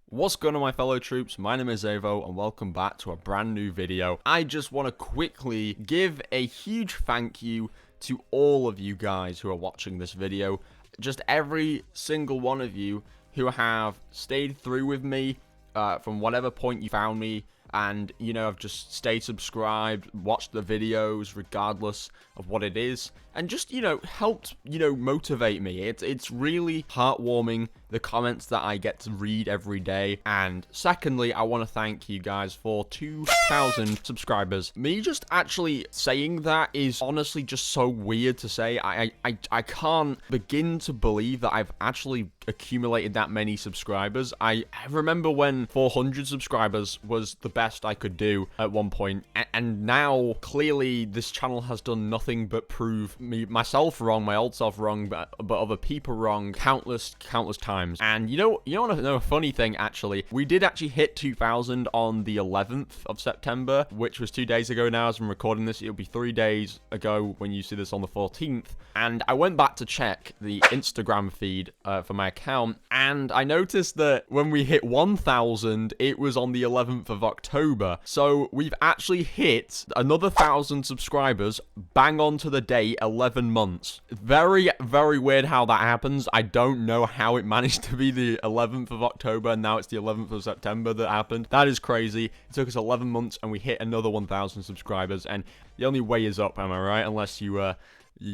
What's going on, my fellow troops? My name is Xavvo and welcome back to a brand new video. I just want to quickly give a huge thank you to all of you guys who are watching this video. Just every single one of you who have stayed through with me from whatever point you found me, and have just stayed subscribed, watched the videos regardless of what it is, and just helped motivate me. It's really heartwarming, the comments that I get to read every day. And secondly, I want to thank you guys for 2,000 subscribers. Me just actually saying that is honestly just so weird to say. I can't begin to believe that I've actually accumulated that many subscribers. I remember when 400 subscribers was the best I could do at one point, and now clearly this channel has done nothing but prove myself wrong, my old self wrong, but other people wrong countless times. And you want to know a funny thing? Actually, we did actually hit 2,000 on the 11th of September, which was 2 days ago now as I'm recording this. It'll be 3 days ago when you see this on the 14th. And I went back to check the Instagram feed for my account, and I noticed that when we hit 1,000, it was on the 11th of October. So we've actually hit another 1,000 subscribers bang on to the date, 11 months. Very, very weird how that happens. I don't know how it managed to be the 11th of October and now it's the 11th of September that happened. That is crazy. It took us 11 months and we hit another 1,000 subscribers, and the only way is up, am I right? Unless you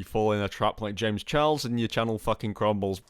fall in a trap like James Charles and your channel fucking crumbles.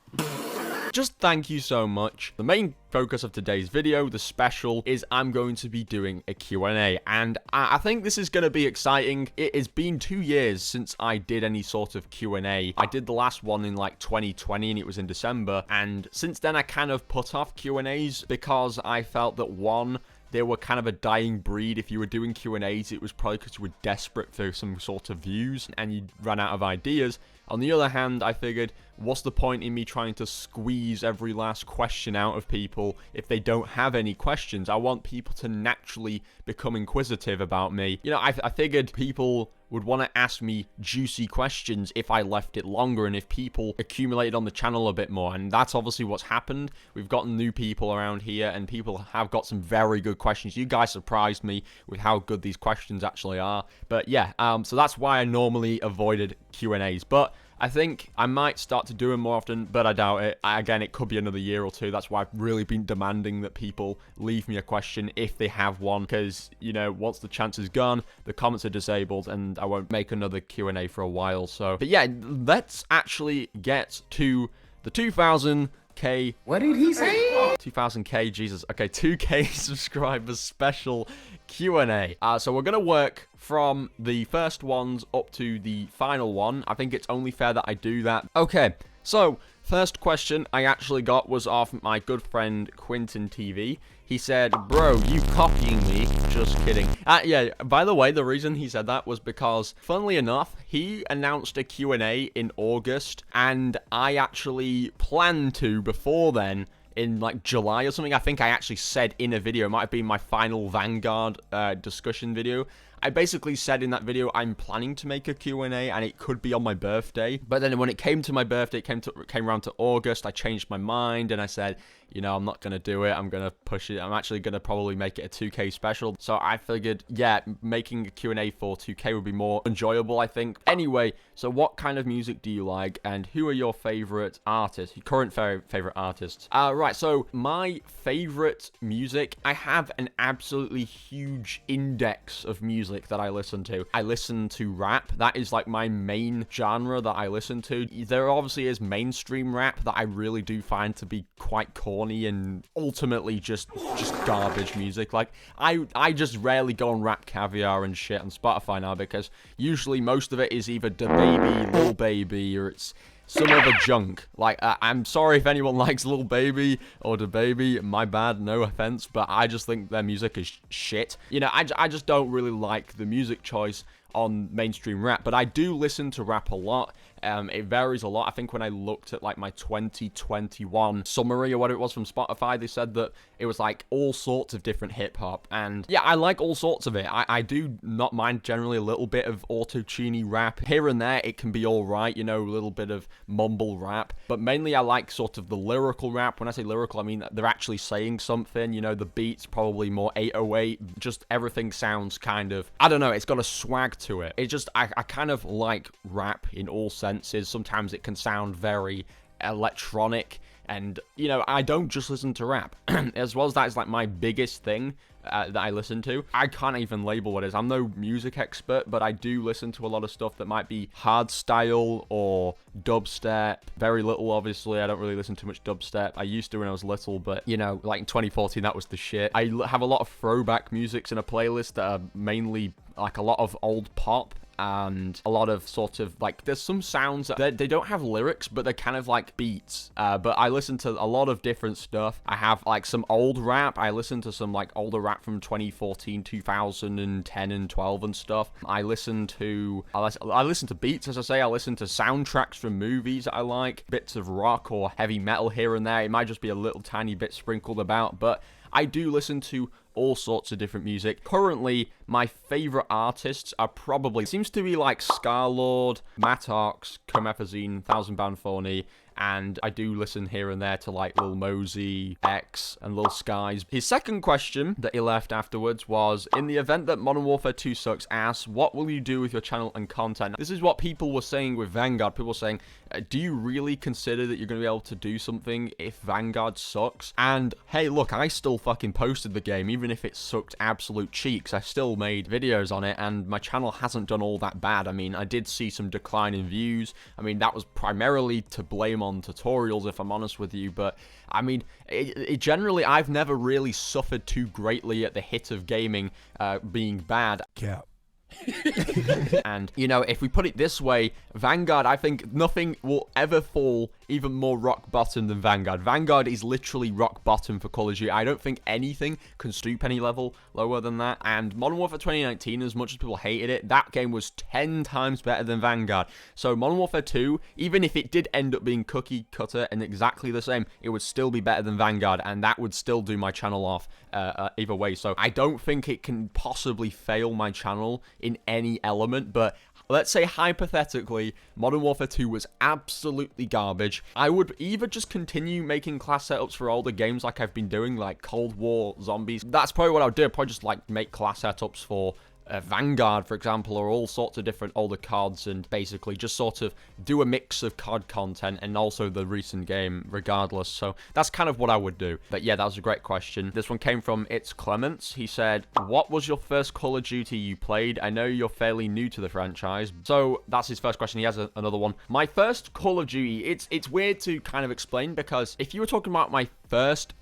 Just thank you so much. The main focus of today's video, the special, is I'm going to be doing a Q&A, and I think this is going to be exciting. It has been 2 years since I did any sort of Q&A. I did the last one in like 2020 and it was in December, and since then I kind of put off Q&As because I felt that, one, they were kind of a dying breed. If you were doing Q&As, it was probably because you were desperate for some sort of views and you ran out of ideas. On the other hand, I figured, what's the point in me trying to squeeze every last question out of people if they don't have any questions? I want people to naturally become inquisitive about me. I figured people would want to ask me juicy questions if I left it longer and if people accumulated on the channel a bit more. And that's obviously what's happened. We've gotten new people around here and people have got some very good questions. You guys surprised me with how good these questions actually are. But yeah, so that's why I normally avoided Q&As. But I think I might start to do them more often, but I doubt it. Again, it could be another year or two. That's why I've really been demanding that people leave me a question if they have one, because, once the chance is gone, the comments are disabled, and I won't make another Q&A for a while. So, but yeah, let's actually get to the 2,000K. What did he say? 2,000K, Jesus. Okay, 2K subscribers special Q&A. So we're going to work from the first ones up to the final one. I think it's only fair that I do that. Okay, so first question I actually got was off my good friend Quinton TV. He said, "Bro, you copying me?" Just kidding. Yeah, by the way, the reason he said that was because, funnily enough, he announced a Q&A in August, and I actually planned to, before then, in like July or something. I think I actually said in a video, it might have been my final Vanguard discussion video, I basically said in that video I'm planning to make a Q&A and it could be on my birthday. But then when it came to my birthday, it came around to August, I changed my mind and I said, I'm not going to do it. I'm going to push it. I'm actually going to probably make it a 2K special. So I figured, yeah, making a Q&A for 2K would be more enjoyable, I think. Anyway, so what kind of music do you like and who are your favorite artists, your current favorite artists? Right, so my favorite music, I have an absolutely huge index of music that I listen to. I listen to rap. That is like my main genre that I listen to. There obviously is mainstream rap that I really do find to be quite corny and ultimately just garbage music. Like I just rarely go on Rap Caviar and shit on Spotify now because usually most of it is either DaBaby, Lil Baby, or it's some other junk. Like, I'm sorry if anyone likes Lil Baby or DaBaby, my bad, no offense, but I just think their music is shit. I just don't really like the music choice on mainstream rap, but I do listen to rap a lot, It varies a lot. I think when I looked at like my 2021 summary or what it was from Spotify, they said that it was like all sorts of different hip-hop. And yeah, I like all sorts of it. I do not mind generally a little bit of auto-tuney rap. Here and there, it can be all right, you know, a little bit of mumble rap. But mainly I like sort of the lyrical rap. When I say lyrical, I mean they're actually saying something, you know, the beat's probably more 808. Just everything sounds kind of, I don't know, it's got a swag to it. It just, I kind of like rap in all senses. Sometimes it can sound very electronic, and you know, I don't just listen to rap. As well as that is like my biggest thing that I listen to. I can't even label what it is. I'm no music expert, but I do listen to a lot of stuff that might be hardstyle or dubstep. Very little, obviously. I don't really listen to much dubstep. I used to when I was little, but you know, like in 2014, that was the shit. I have a lot of throwback musics in a playlist that are mainly like a lot of old pop, and a lot of sort of like, there's some sounds that they don't have lyrics, but they're kind of like beats. But I listen to a lot of different stuff. I have like some old rap. I listen to some like older rap from 2014, 2010 and 12 and stuff. I listen to beats, as I say. I listen to soundtracks from movies that I like, bits of rock or heavy metal here and there. It might just be a little tiny bit sprinkled about, but I do listen to all sorts of different music. Currently, my favorite artists are probably, seems to be like Scarlord, Matox, Comethazine, Thousand Bound Thorny, and I do listen here and there to like Lil Mosey, X, and Lil Skies. His second question that he left afterwards was, in the event that Modern Warfare 2 sucks ass, what will you do with your channel and content? This is what people were saying with Vanguard. People were saying, do you really consider that you're going to be able to do something if Vanguard sucks? And hey, look, I still fucking posted the game, even if it sucked absolute cheeks. I still made videos on it, and my channel hasn't done all that bad. I mean, I did see some decline in views. I mean, that was primarily to blame on tutorials, if I'm honest with you, but I mean, it generally, I've never really suffered too greatly at the hit of gaming being bad. Cap. And, you know, if we put it this way, Vanguard, I think nothing will ever fall even more rock bottom than Vanguard. Vanguard is literally rock bottom for Call of Duty. I don't think anything can stoop any level lower than that. And Modern Warfare 2019, as much as people hated it, that game was 10 times better than Vanguard. So Modern Warfare 2, even if it did end up being cookie cutter and exactly the same, it would still be better than Vanguard, and that would still do my channel off either way. So I don't think it can possibly fail my channel in any element, but let's say hypothetically, Modern Warfare 2 was absolutely garbage. I would either just continue making class setups for older games like I've been doing, like Cold War Zombies. That's probably what I would do. I'd probably just like make class setups for Vanguard, for example, or all sorts of different older CODs, and basically just sort of do a mix of COD content and also the recent game regardless. So that's kind of what I would do. But yeah, that was a great question. This one came from It's Clements. He said, what was your first Call of Duty you played? I know you're fairly new to the franchise. So that's his first question. He has another one. My first Call of Duty, it's weird to kind of explain, because if you were talking about my first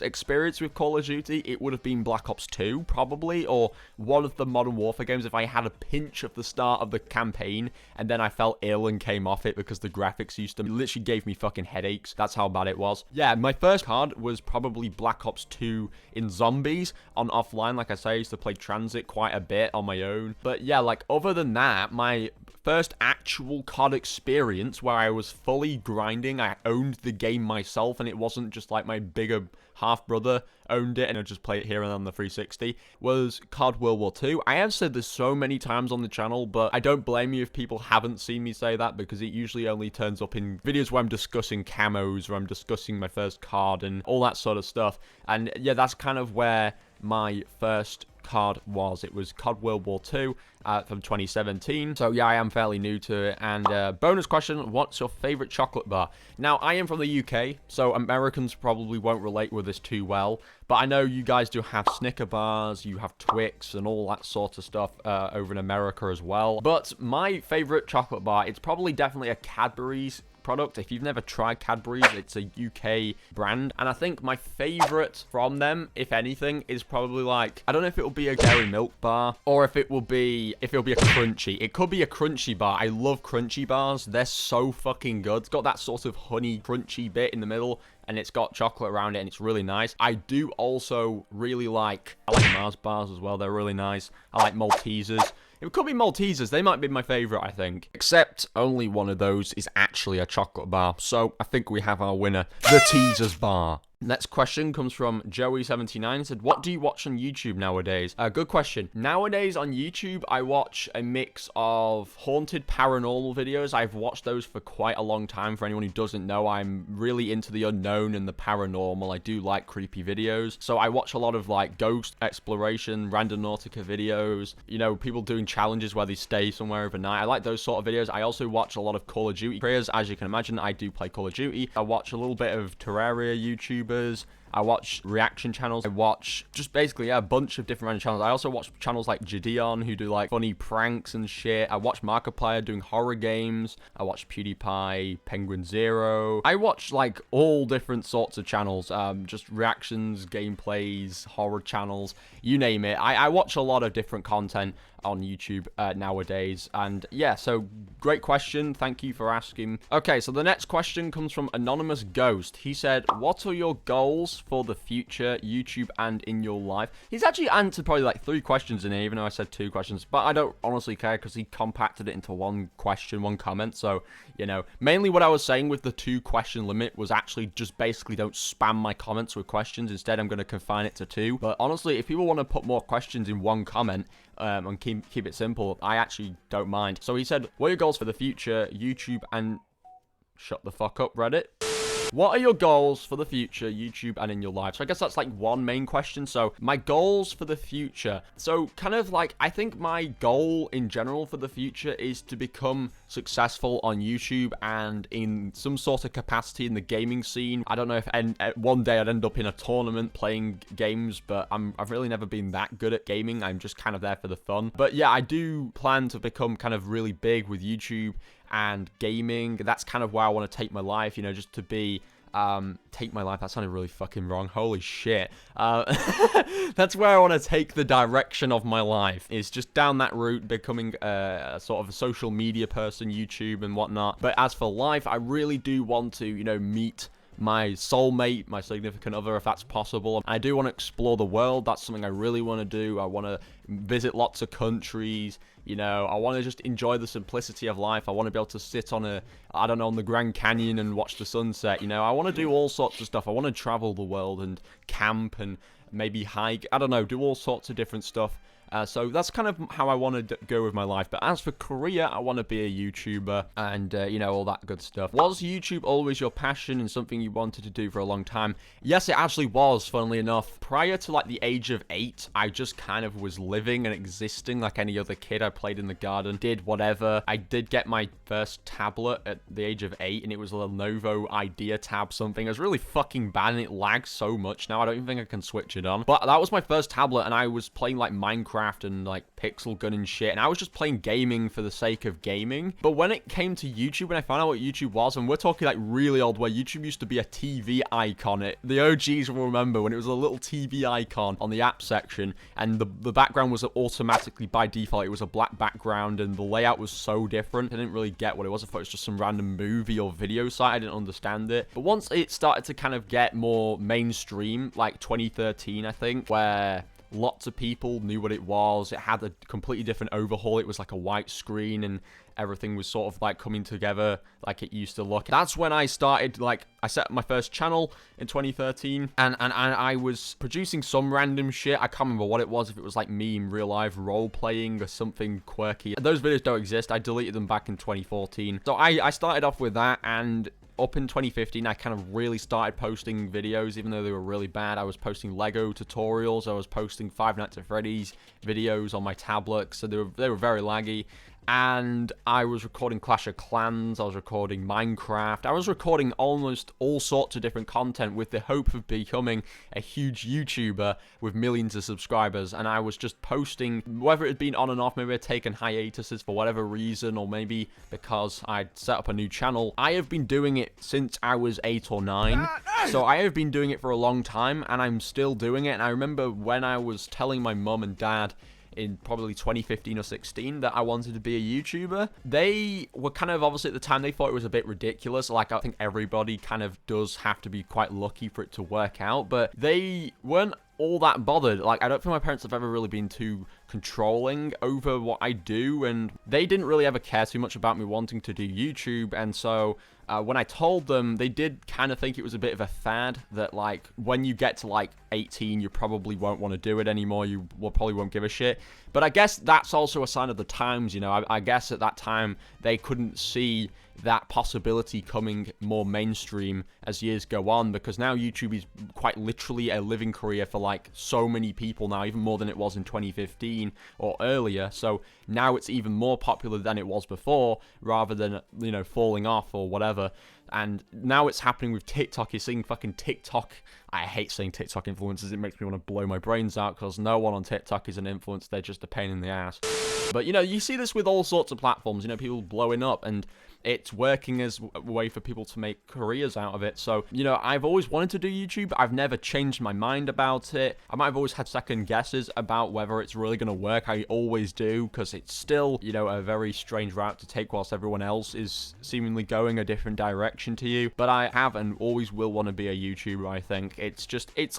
experience with Call of Duty, it would have been Black Ops 2 probably, or one of the Modern Warfare games if I had a pinch of the start of the campaign and then I felt ill and came off it because the graphics used to literally gave me fucking headaches. That's how bad it was. Yeah, my first card was probably Black Ops 2 in Zombies on offline. Like I say, I used to play Transit quite a bit on my own. But yeah, like other than that, my first actual COD experience where I was fully grinding, I owned the game myself, and it wasn't just like my bigger half-brother owned it and I'd just play it here and on the 360, was COD World War II. I have said this so many times on the channel, but I don't blame you if people haven't seen me say that, because it usually only turns up in videos where I'm discussing camos or I'm discussing my first card and all that sort of stuff. And yeah, that's kind of where my first COD was. It was COD World War II from 2017. So yeah, I am fairly new to it. And bonus question, what's your favorite chocolate bar? Now, I am from the UK, so Americans probably won't relate with this too well, but I know you guys do have Snicker bars, you have Twix and all that sort of stuff over in America as well. But my favorite chocolate bar, it's probably definitely a Cadbury's product. If you've never tried Cadbury's, it's a UK brand, and I think my favorite from them, if anything, is probably like, I don't know if it will be a dairy milk bar or if it will be a crunchy. It could be a crunchy bar. I love crunchy bars. They're so fucking good. It's got that sort of honey crunchy bit in the middle, and it's got chocolate around it, and it's really nice. I do also really like, I like Mars bars as well. They're really nice. I like Maltesers. It could be Maltesers. They might be my favorite, I think. Except only one of those is actually a chocolate bar. So I think we have our winner, the Teasers bar. Next question comes from Joey79. He said, what do you watch on YouTube nowadays? Good question. Nowadays on YouTube, I watch a mix of haunted paranormal videos. I've watched those for quite a long time. For anyone who doesn't know, I'm really into the unknown and the paranormal. I do like creepy videos. So I watch a lot of like ghost exploration, Randonautica videos, you know, people doing challenges where they stay somewhere overnight. I like those sort of videos. I also watch a lot of Call of Duty creators. As you can imagine, I do play Call of Duty. I watch a little bit of Terraria YouTube. I watch reaction channels. I watch just basically, yeah, a bunch of different random channels. I also watch channels like Gideon, who do like funny pranks and shit. I watch Markiplier doing horror games. I watch PewDiePie, Penguin Zero. I watch like all different sorts of channels, just reactions, gameplays, horror channels, you name it. I watch a lot of different content on YouTube nowadays. And yeah, so great question. Thank you for asking. Okay, so the next question comes from Anonymous Ghost. He said, what are your goals for the future, YouTube and in your life? He's actually answered probably like 3 questions in here, even though I said 2 questions, but I don't honestly care because he compacted it into 1 question, 1 comment. So, you know, mainly what I was saying with the 2 question limit was actually just basically don't spam my comments with questions. Instead, I'm going to confine it to 2. But honestly, if people want to put more questions in 1 comment, and keep it simple, I actually don't mind. So he said, what are your goals for the future, YouTube and... Shut the fuck up, Reddit. What are your goals for the future, YouTube and in your life? So I guess that's like 1 main question. So my goals for the future. So kind of like, I think my goal in general for the future is to become successful on YouTube and in some sort of capacity in the gaming scene. I don't know if one day I'd end up in a tournament playing games, but I've really never been that good at gaming. I'm just kind of there for the fun. But yeah, I do plan to become kind of really big with YouTube and gaming. That's kind of where I want to take my life, you know, just to be take my life. That sounded really fucking wrong. Holy shit. That's where I want to take the direction of my life, is just down that route, becoming a sort of a social media person, YouTube and whatnot. But as for life, I really do want to, you know, meet my soulmate, my significant other, if that's possible. I do want to explore the world. That's something I really want to do. I want to visit lots of countries. You know, I want to just enjoy the simplicity of life. I want to be able to sit on I don't know, on the Grand Canyon and watch the sunset. You know, I want to do all sorts of stuff. I want to travel the world and camp and maybe hike. I don't know, do all sorts of different stuff. So that's kind of how I want to go with my life. But as for career, I want to be a YouTuber and, you know, all that good stuff. Was YouTube always your passion and something you wanted to do for a long time? Yes, it actually was, funnily enough. Prior to, like, the age of 8, I just kind of was living and existing like any other kid. I played in the garden, did whatever. I did get my first tablet at the age of 8, and it was a Lenovo Idea Tab something. It was really fucking bad, and it lags so much now. I don't even think I can switch it on. But that was my first tablet, and I was playing, like, Minecraft and like pixel gun and shit, and I was just playing gaming for the sake of gaming. But when it came to YouTube, when I found out what YouTube was, and we're talking like really old, where YouTube used to be a TV icon, the OGs will remember when it was a little TV icon on the app section, and the background was automatically by default, it was a black background, and the layout was so different. I didn't really get what it was. I thought it was just some random movie or video site. I didn't understand it. But once it started to kind of get more mainstream, like 2013, I think, where lots of people knew what it was. It had a completely different overhaul. It was like a white screen, and everything was sort of like coming together like it used to look. That's when I started, like, I set up my first channel in 2013, and I was producing some random shit. I can't remember what it was, if it was like me in real life role-playing or something quirky. Those videos don't exist. I deleted them back in 2014. So I started off with that, and up in 2015, I kind of really started posting videos, even though they were really bad. I was posting Lego tutorials. I was posting Five Nights at Freddy's videos on my tablet, so they were very laggy. And I was recording Clash of Clans, I was recording Minecraft, I was recording almost all sorts of different content with the hope of becoming a huge YouTuber with millions of subscribers. And I was just posting, whether it had been on and off, maybe I'd taken hiatuses for whatever reason, or maybe because I'd set up a new channel. I have been doing it since I was 8 or 9, so I have been doing it for a long time, and I'm still doing it. And I remember when I was telling my mum and dad in probably 2015 or 16 that I wanted to be a YouTuber. They were kind of, obviously at the time, they thought it was a bit ridiculous. Like, I think everybody kind of does have to be quite lucky for it to work out, but they weren't all that bothered. Like, I don't think my parents have ever really been too controlling over what I do, and they didn't really ever care too much about me wanting to do YouTube. And so when I told them, they did kind of think it was a bit of a fad, that like when you get to like 18 you probably won't want to do it anymore, you probably won't give a shit. But I guess that's also a sign of the times, you know. I guess at that time they couldn't see that possibility coming more mainstream as years go on, because now YouTube is quite literally a living career for like so many people now, even more than it was in 2015 or earlier. So now it's even more popular than it was before, rather than, you know, falling off or whatever. And now it's happening with TikTok. You're seeing fucking TikTok. I hate saying TikTok influencers. It makes me want to blow my brains out, because no one on TikTok is an influencer. They're just a pain in the ass. But, you know, you see this with all sorts of platforms. You know, people blowing up, and it's working as a way for people to make careers out of it. So, you know, I've always wanted to do YouTube. I've never changed my mind about it. I might have always had second guesses about whether it's really going to work. I always do, because it's still, you know, a very strange route to take whilst everyone else is seemingly going a different direction to you. But I have and always will want to be a YouTuber, I think.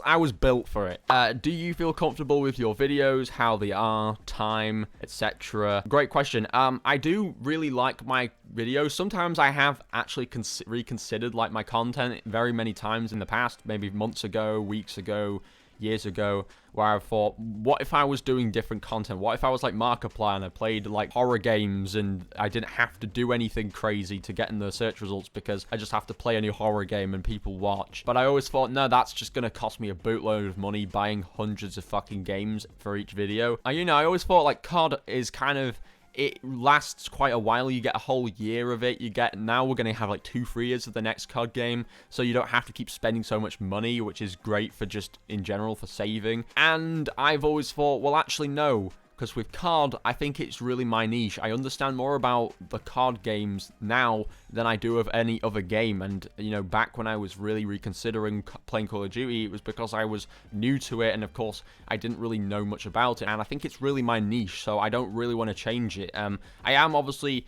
I was built for it. Do you feel comfortable with your videos, how they are, time, etc.? Great question. I do really like my videos. Sometimes I have actually reconsidered like my content very many times in the past, maybe months ago, weeks ago, years ago, where I thought, what if I was doing different content? What if I was like Markiplier and I played like horror games and I didn't have to do anything crazy to get in the search results, because I just have to play a new horror game and people watch? But I always thought, no, that's just gonna cost me a bootload of money buying hundreds of fucking games for each video. You know, I always thought like COD is kind of, it lasts quite a while. You get a whole year of it. Now we're going to have like 2-3 years of the next COD game, so you don't have to keep spending so much money, which is great for just in general for saving. And I've always thought, well, actually no, because with COD, I think it's really my niche. I understand more about the COD games now than I do of any other game. And, you know, back when I was really reconsidering playing Call of Duty, it was because I was new to it, and of course, I didn't really know much about it. And I think it's really my niche, so I don't really want to change it. I am obviously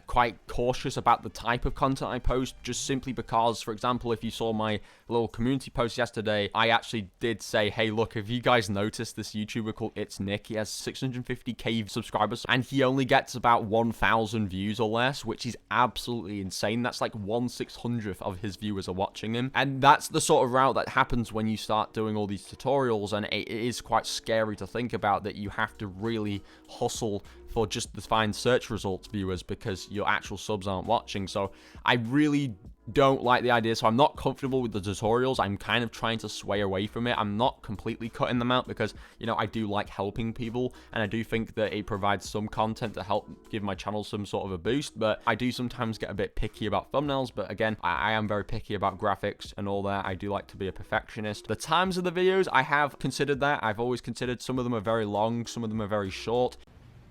quite cautious about the type of content I post, just simply because, for example, if you saw my little community post yesterday, I actually did say, hey, look, if you guys noticed, this YouTuber called It's Nick, he has 650k subscribers, and he only gets about 1,000 views or less, which is absolutely insane. That's like 1/600th of his viewers are watching him, and that's the sort of route that happens when you start doing all these tutorials, and it is quite scary to think about that you have to really hustle for just the fine search results viewers, because your actual subs aren't watching. So I really don't like the idea, so I'm not comfortable with the tutorials. I'm kind of trying to sway away from it. I'm not completely cutting them out, because, you know, I do like helping people, and I do think that it provides some content to help give my channel some sort of a boost. But I do sometimes get a bit picky about thumbnails, but again, I am very picky about graphics and all that. I do like to be a perfectionist. The times of the videos, I have considered that. I've always considered some of them are very long, some of them are very short.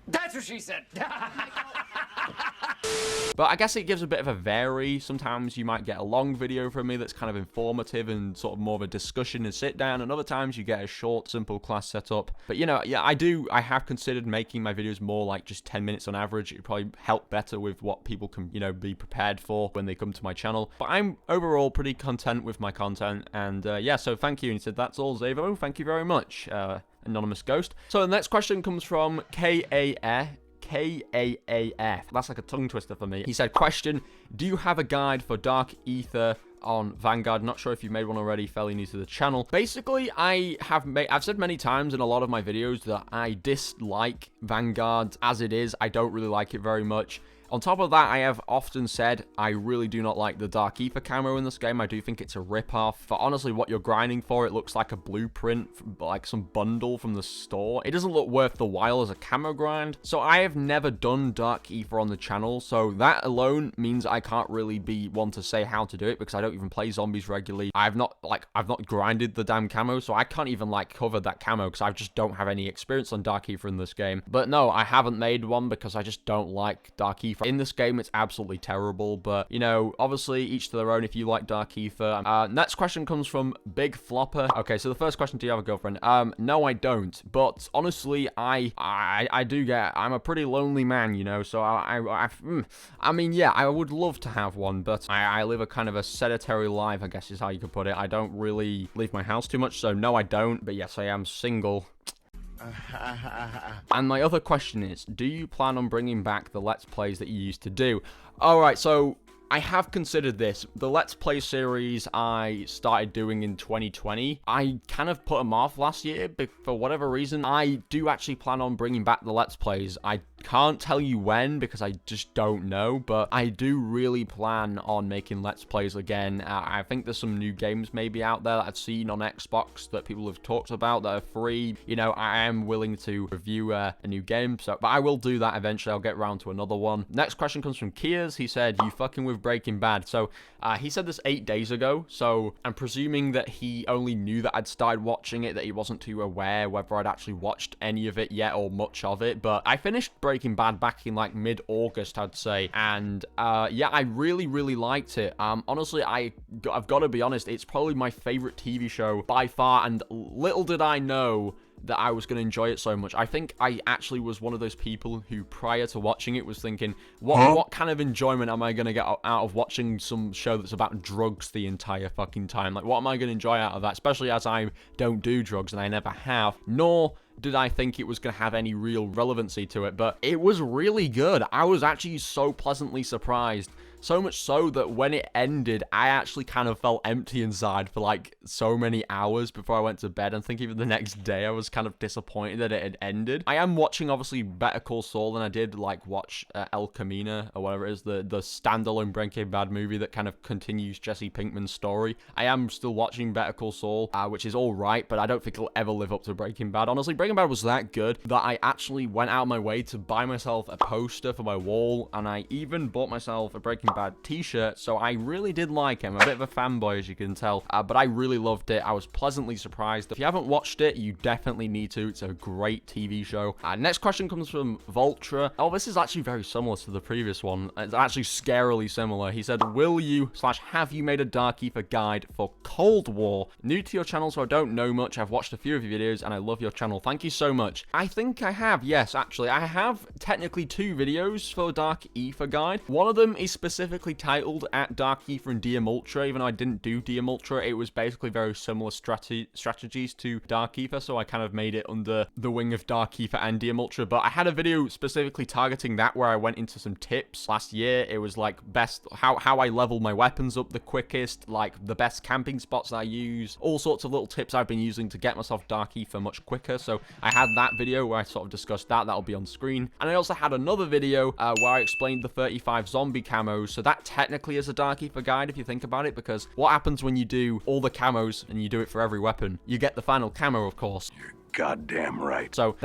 That's what she said. But I guess it gives a bit of a vary. Sometimes you might get a long video from me that's kind of informative and sort of more of a discussion and sit down, and other times you get a short, simple class setup. But, you know, yeah, I have considered making my videos more like just 10 minutes on average. It would probably help better with what people can, you know, be prepared for when they come to my channel. But I'm overall pretty content with my content, and yeah, so thank you. And he said, that's all, Xavvo. Thank you very much, Anonymous Ghost. So the next question comes from QnA. That's like a tongue twister for me. He said, question, do you have a guide for Dark Ether on Vanguard? Not sure if you've made one already, fairly new to the channel. Basically, I've said many times in a lot of my videos that I dislike Vanguard as it is. I don't really like it very much. On top of that, I have often said I really do not like the Dark Ether camo in this game. I do think it's a rip-off. For honestly, what you're grinding for, it looks like a blueprint, like some bundle from the store. It doesn't look worth the while as a camo grind. So I have never done Dark Ether on the channel. So that alone means I can't really be one to say how to do it, because I don't even play zombies regularly. I've not grinded the damn camo, so I can't even like cover that camo because I just don't have any experience on Dark Ether in this game. But no, I haven't made one because I just don't like Dark Ether Aether. In this game, it's absolutely terrible, but, you know, obviously, each to their own if you like Dark Aether. Next question comes from Big Flopper. Okay, so the first question, do you have a girlfriend? No, I don't, but honestly, I do I'm a pretty lonely man, you know, so I mean, yeah, I would love to have one, but I live a kind of a sedentary life, I guess is how you could put it. I don't really leave my house too much, so no, I don't, but yes, I am single. And my other question is, do you plan on bringing back the Let's Plays that you used to do? Alright, so I have considered this. The Let's Play series I started doing in 2020, I kind of put them off last year, but for whatever reason, I do actually plan on bringing back the Let's Plays. I can't tell you when because I just don't know, but I do really plan on making Let's Plays again. I think there's some new games maybe out there that I've seen on Xbox that people have talked about that are free. You know, I am willing to review a new game, but I will do that eventually. I'll get around to another one. Next question comes from Kiers. He said, you fucking with Breaking Bad. So he said this 8 days ago, so I'm presuming that he only knew that I'd started watching it, that he wasn't too aware whether I'd actually watched any of it yet or much of it. But I finished Breaking Bad back in like mid-August, I'd say, and yeah, I really liked it. Honestly, I've got to be honest, it's probably my favorite TV show by far, and little did I know that I was going to enjoy it so much. I think I actually was one of those people who, prior to watching it, was thinking, what kind of enjoyment am I going to get out of watching some show that's about drugs the entire fucking time? Like, what am I going to enjoy out of that? Especially as I don't do drugs, and I never have, nor did I think it was going to have any real relevancy to it, but it was really good. I was actually so pleasantly surprised. So much so that when it ended, I actually kind of felt empty inside for like so many hours before I went to bed. I think even the next day I was kind of disappointed that it had ended. I am watching obviously Better Call Saul, and I did like watch El Camino or whatever it is, the standalone Breaking Bad movie that kind of continues Jesse Pinkman's story. I am still watching Better Call Saul, which is all right, but I don't think it'll ever live up to Breaking Bad. Honestly, Breaking Bad was that good that I actually went out of my way to buy myself a poster for my wall, and I even bought myself a Breaking Bad t-shirt, so I really did like it. I'm a bit of a fanboy, as you can tell, but I really loved it. I was pleasantly surprised. If you haven't watched it, you definitely need to. It's a great TV show. Next question comes from Vultra. Oh, this is actually very similar to the previous one. It's actually scarily similar. He said, will you / have you made a Dark Aether guide for Cold War? New to your channel, so I don't know much. I've watched a few of your videos, and I love your channel. Thank you so much. I think I have, yes, actually. I have technically 2 videos for Dark Aether guide. One of them is specifically titled at Dark Aether and DM Ultra. Even though I didn't do DM Ultra, it was basically very similar strategies to Dark Aether, so I kind of made it under the wing of Dark Aether and DM Ultra. But I had a video specifically targeting that where I went into some tips last year. It was like how I level my weapons up the quickest, like the best camping spots I use, all sorts of little tips I've been using to get myself Dark Aether much quicker. So I had that video where I sort of discussed that. That'll be on screen. And I also had another video where I explained the 35 zombie camos. So that technically is a Dark Aether guide if you think about it, because what happens when you do all the camos and you do it for every weapon? You get the final camo, of course. You're goddamn right. So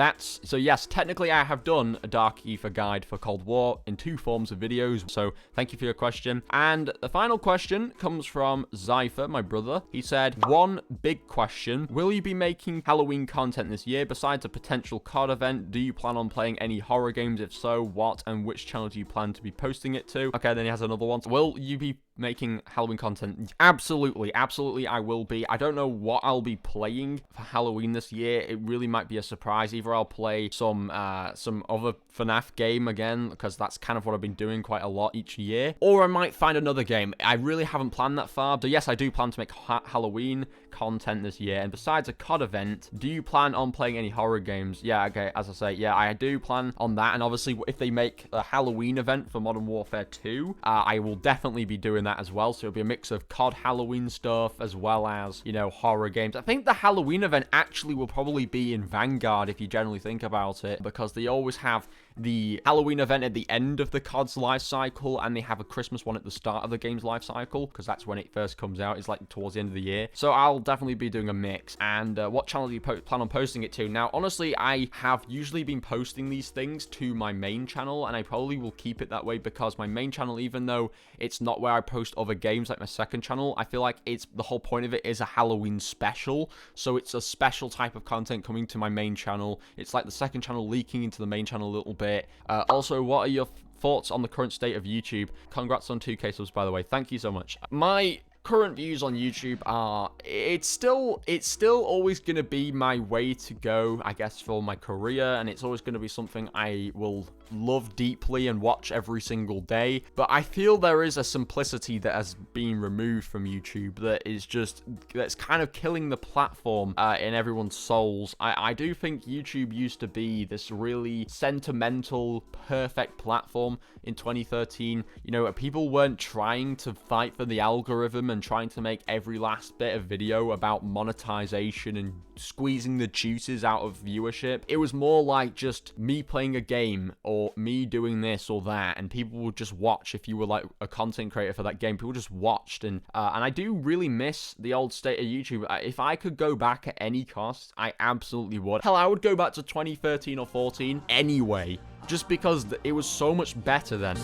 yes, technically I have done a Dark Aether guide for Cold War in 2 forms of videos. So thank you for your question. And the final question comes from Xavvo, my brother. He said, one big question. Will you be making Halloween content this year? Besides a potential COD event, do you plan on playing any horror games? If so, what and which channel do you plan to be posting it to? Okay, then he has another one. Will you be making Halloween content? Absolutely I will be. I don't know what I'll be playing for Halloween this year. It really might be a surprise. Either I'll play some other FNAF game again, because that's kind of what I've been doing quite a lot each year, or I might find another game. I really haven't planned that far, but yes, I do plan to make Halloween content this year. And besides a COD event, do you plan on playing any horror games? Yeah, okay, as I say, yeah, I do plan on that. And obviously, if they make a Halloween event for Modern Warfare 2, I will definitely be doing that as well. So it'll be a mix of COD Halloween stuff as well as, you know, horror games. I think the Halloween event actually will probably be in Vanguard, if you generally think about it, because they always have the Halloween event at the end of the COD's life cycle, and they have a Christmas one at the start of the game's life cycle, because that's when it first comes out. It's like towards the end of the year. So I'll definitely be doing a mix. And what channel do you plan on posting it to? Now, honestly, I have usually been posting these things to my main channel, and I probably will keep it that way, because my main channel, even though it's not where I post other games like my second channel, I feel like the whole point of it is a Halloween special. So it's a special type of content coming to my main channel. It's like the second channel leaking into the main channel a little bit. it. Also, what are your thoughts on the current state of YouTube? Congrats on 2K subs, by the way. Thank you so much. My current views on YouTube are, it's still always going to be my way to go, I guess, for my career, and it's always going to be something I will love deeply and watch every single day. But I feel there is a simplicity that has been removed from YouTube that's kind of killing the platform in everyone's souls. I do think YouTube used to be this really sentimental, perfect platform in 2013. You know, people weren't trying to fight for the algorithm and trying to make every last bit of video about monetization and squeezing the juices out of viewership. It was more like just me playing a game or me doing this or that, and people would just watch. If you were like a content creator for that game, people just watched. And I do really miss the old state of YouTube. If I could go back at any cost, I absolutely would. Hell, I would go back to 2013 or 14 anyway, just because it was so much better then.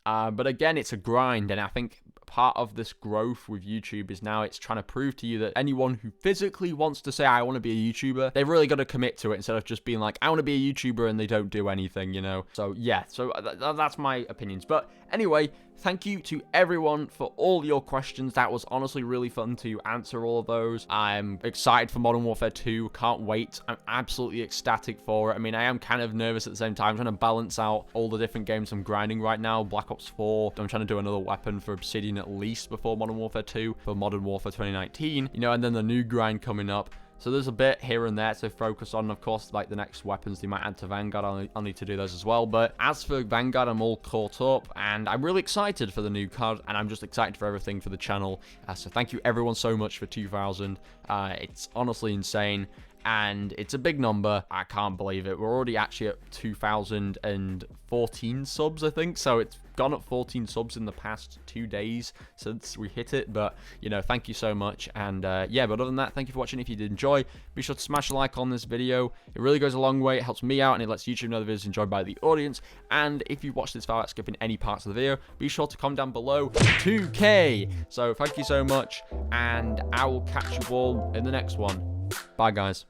But again, it's a grind, and I think part of this growth with YouTube is now it's trying to prove to you that anyone who physically wants to say, I want to be a YouTuber, they've really got to commit to it instead of just being like, I want to be a YouTuber, and they don't do anything, you know? So yeah, so that's my opinions. But anyway, thank you to everyone for all your questions. That was honestly really fun to answer all of those. I'm excited for Modern Warfare 2. Can't wait. I'm absolutely ecstatic for it. I mean, I am kind of nervous at the same time. I'm trying to balance out all the different games I'm grinding right now. Black Ops 4. I'm trying to do another weapon for Obsidian at least before Modern Warfare 2 for Modern Warfare 2019. You know, and then the new grind coming up. So there's a bit here and there to focus on. Of course, like the next weapons they might add to Vanguard, I'll need to do those as well. But as for Vanguard, I'm all caught up, and I'm really excited for the new card, and I'm just excited for everything for the channel. So thank you everyone so much for 2,000. It's honestly insane, and it's a big number. I can't believe it. We're already actually at 2,014 subs, I think. So it's gone up 14 subs in the past 2 days since we hit it. But, you know, thank you so much. And yeah, but other than that, thank you for watching. If you did enjoy, be sure to smash a like on this video. It really goes a long way. It helps me out, and it lets YouTube know the videos enjoyed by the audience. And if you watch this without skipping any parts of the video, be sure to comment down below 2K. So thank you so much, and I will catch you all in the next one. Bye, guys.